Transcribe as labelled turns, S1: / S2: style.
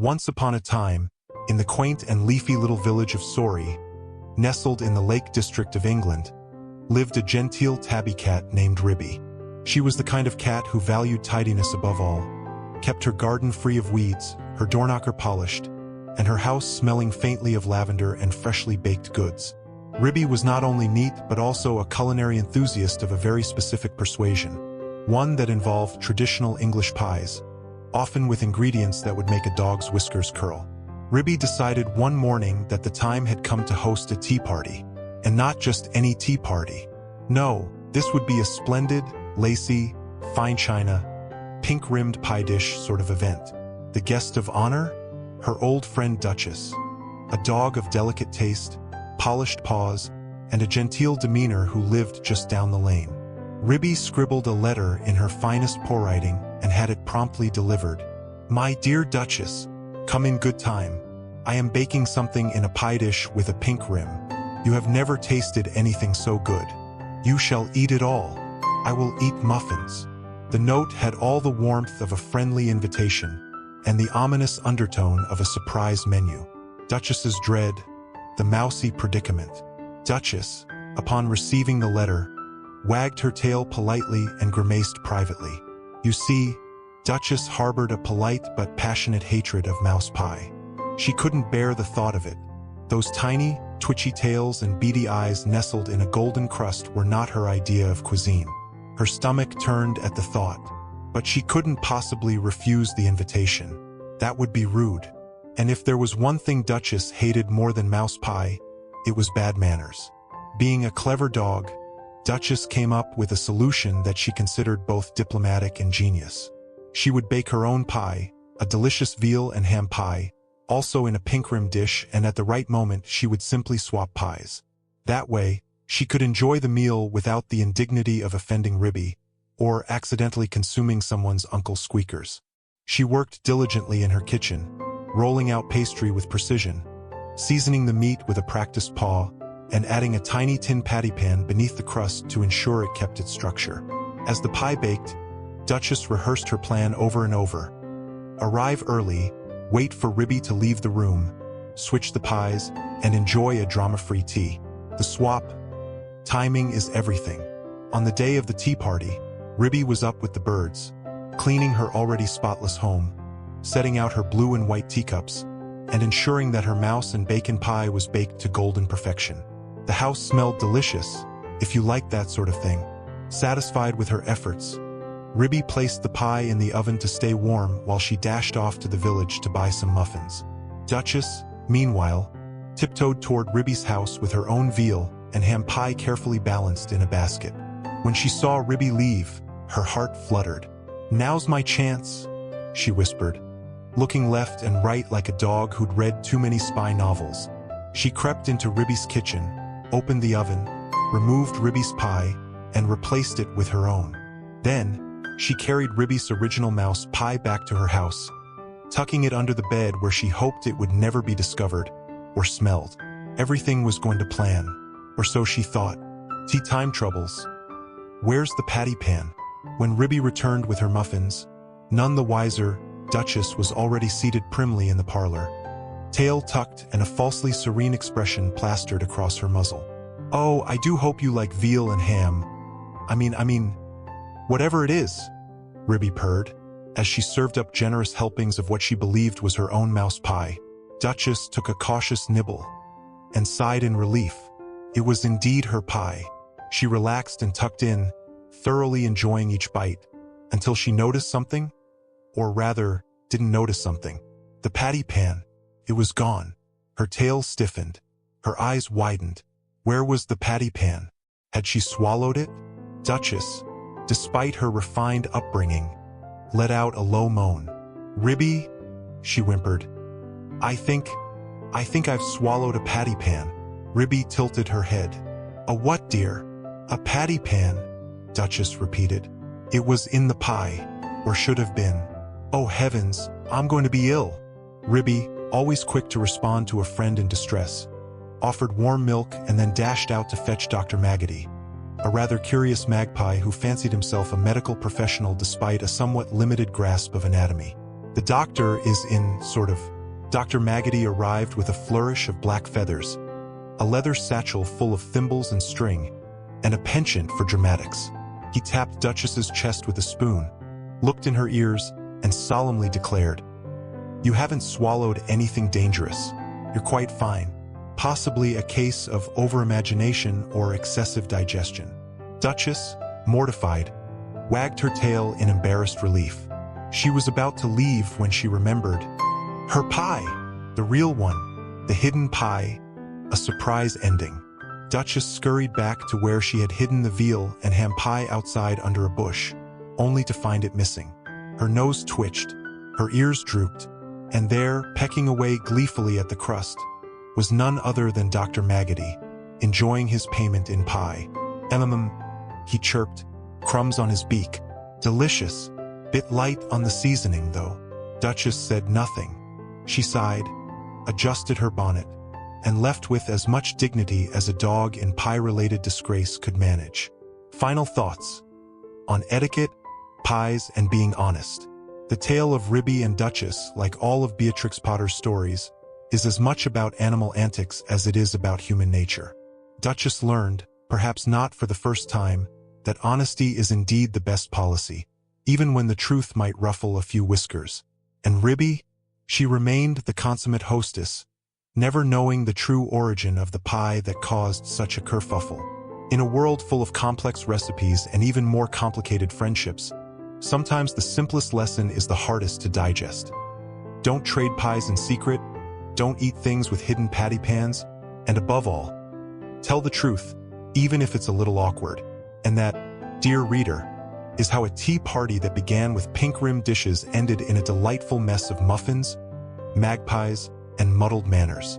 S1: Once upon a time, in the quaint and leafy little village of Surrey, nestled in the Lake District of England, lived a genteel tabby cat named Ribby. She was the kind of cat who valued tidiness above all, kept her garden free of weeds, her doorknocker polished, and her house smelling faintly of lavender and freshly baked goods. Ribby was not only neat but also a culinary enthusiast of a very specific persuasion, one that involved traditional English pies, often with ingredients that would make a dog's whiskers curl. Ribby decided one morning that the time had come to host a tea party. And not just any tea party. No, this would be a splendid, lacy, fine china, pink-rimmed pie dish sort of event. The guest of honor? Her old friend Duchess, a dog of delicate taste, polished paws, and a genteel demeanor who lived just down the lane. Ribby scribbled a letter in her finest paw writing and had it promptly delivered. "My dear Duchess, come in good time. I am baking something in a pie dish with a pink rim. You have never tasted anything so good. You shall eat it all. I will eat muffins." The note had all the warmth of a friendly invitation and the ominous undertone of a surprise menu. Duchess's dread, the mousy predicament. Duchess, upon receiving the letter, wagged her tail politely and grimaced privately. You see, Duchess harbored a polite but passionate hatred of mouse pie. She couldn't bear the thought of it. Those tiny, twitchy tails and beady eyes nestled in a golden crust were not her idea of cuisine. Her stomach turned at the thought, but she couldn't possibly refuse the invitation. That would be rude. And if there was one thing Duchess hated more than mouse pie, it was bad manners. Being a clever dog, Duchess came up with a solution that she considered both diplomatic and genius. She would bake her own pie, a delicious veal and ham pie, also in a pink-rim dish, and at the right moment she would simply swap pies. That way, she could enjoy the meal without the indignity of offending Ribby, or accidentally consuming someone's uncle's squeakers. She worked diligently in her kitchen, rolling out pastry with precision, seasoning the meat with a practiced paw, and adding a tiny tin patty pan beneath the crust to ensure it kept its structure. As the pie baked, Duchess rehearsed her plan over and over. Arrive early, wait for Ribby to leave the room, switch the pies, and enjoy a drama-free tea. The swap. Timing is everything. On the day of the tea party, Ribby was up with the birds, cleaning her already spotless home, setting out her blue and white teacups, and ensuring that her mouse and bacon pie was baked to golden perfection. The house smelled delicious, if you like that sort of thing. Satisfied with her efforts, Ribby placed the pie in the oven to stay warm while she dashed off to the village to buy some muffins. Duchess, meanwhile, tiptoed toward Ribby's house with her own veal and ham pie carefully balanced in a basket. When she saw Ribby leave, her heart fluttered. "Now's my chance," she whispered, looking left and right like a dog who'd read too many spy novels. She crept into Ribby's kitchen, opened the oven, removed Ribby's pie, and replaced it with her own. Then, she carried Ribby's original mouse pie back to her house, tucking it under the bed where she hoped it would never be discovered or smelled. Everything was going to plan, or so she thought. Tea time troubles. Where's the patty pan? When Ribby returned with her muffins, none the wiser, Duchess was already seated primly in the parlor, tail tucked and a falsely serene expression plastered across her muzzle. "Oh, I do hope you like veal and ham. I mean, whatever it is," Ribby purred, as she served up generous helpings of what she believed was her own mouse pie. Duchess took a cautious nibble and sighed in relief. It was indeed her pie. She relaxed and tucked in, thoroughly enjoying each bite, until she noticed something, or rather, didn't notice something. The patty pan. It was gone. Her tail stiffened. Her eyes widened. Where was the patty pan? Had she swallowed it? Duchess, despite her refined upbringing, let out a low moan. "Ribby," she whimpered, I think I've swallowed a patty pan." Ribby tilted her head. "A what, dear?" "A patty pan," Duchess repeated. "It was in the pie, or should have been. Oh heavens, I'm going to be ill." Ribby, always quick to respond to a friend in distress, offered warm milk and then dashed out to fetch Dr. Maggotty, a rather curious magpie who fancied himself a medical professional despite a somewhat limited grasp of anatomy. The doctor is in, sort of. Dr. Maggotty arrived with a flourish of black feathers, a leather satchel full of thimbles and string, and a penchant for dramatics. He tapped Duchess's chest with a spoon, looked in her ears, and solemnly declared, "You haven't swallowed anything dangerous. You're quite fine. Possibly a case of overimagination or excessive digestion." Duchess, mortified, wagged her tail in embarrassed relief. She was about to leave when she remembered her pie, the real one, the hidden pie, a surprise ending. Duchess scurried back to where she had hidden the veal and ham pie outside under a bush, only to find it missing. Her nose twitched, her ears drooped, and there, pecking away gleefully at the crust, was none other than Dr. Maggotty, enjoying his payment in pie. He chirped, crumbs on his beak. Delicious. Bit light on the seasoning, though. Duchess said nothing. She sighed, adjusted her bonnet, and left with as much dignity as a dog in pie-related disgrace could manage. Final thoughts on etiquette, pies, and being honest. The tale of Ribby and Duchess, like all of Beatrix Potter's stories, is as much about animal antics as it is about human nature. Duchess learned, perhaps not for the first time, that honesty is indeed the best policy, even when the truth might ruffle a few whiskers. And Ribby? She remained the consummate hostess, never knowing the true origin of the pie that caused such a kerfuffle. In a world full of complex recipes and even more complicated friendships, sometimes the simplest lesson is the hardest to digest. Don't trade pies in secret, don't eat things with hidden patty pans, and above all, tell the truth, even if it's a little awkward. And that, dear reader, is how a tea party that began with pink-rimmed dishes ended in a delightful mess of muffins, magpies, and muddled manners.